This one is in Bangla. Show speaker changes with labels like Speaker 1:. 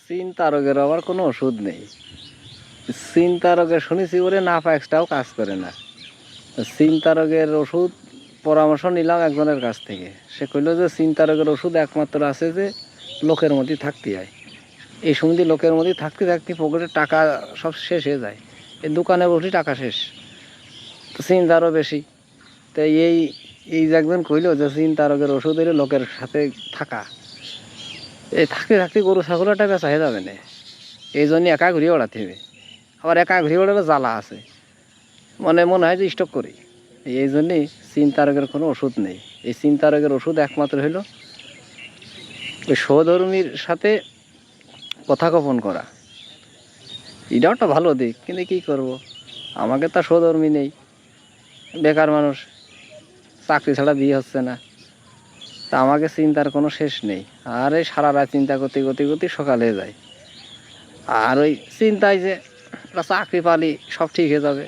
Speaker 1: চিন্তা রোগের আবার কোনো ওষুধ নেই। চিন্তা রোগের শুনেছি ওরে নাফাক্সটাও কাজ করে না। চিন্তা রোগের ওষুধ পরামর্শ নিলাম একজনের কাছ থেকে। সে কইল যে চিন্তা রোগের ওষুধ একমাত্র আছে যে লোকের মধ্যে থাকতে হয়। এই সময় লোকের মধ্যে থাকতে থাকতে পকেটের টাকা সব শেষ হয়ে যায়। এই দোকানে বসে টাকা শেষ, তো চিন্তা আরও বেশি। তো এই এই যে একজন কইল যে চিন্তা রোগের ওষুধ এলে লোকের সাথে থাকা, এই থাকতে থাকতে গরু ছাগলটা বেচা হয়ে যাবে না। এই জন্য একা ঘুরিয়ে বেড়াতে হবে। আবার একা ঘুরিয়ে বেড়ালে জ্বালা আছে, মনে হয় যে স্টক করি। এই জন্যেই চিন্তা রোগের কোনো ওষুধ নেই। এই চিন্তা রোগের ওষুধ একমাত্র হলো ওই সহধর্মীর সাথে কথা গোপন করা। এটাও একটা ভালো দিক, কিন্তু কী করব, আমাকে তা সহধর্মী নেই, বেকার মানুষ, চাকরি ছাড়া বিয়ে হচ্ছে না, তা আমাকে চিন্তার কোনো শেষ নেই। আর এই সারা রাত চিন্তা করতে করতে করতে সকালে যায়। আর ওই চিন্তায় যে চাকরি পালি সব ঠিক হয়ে যাবে,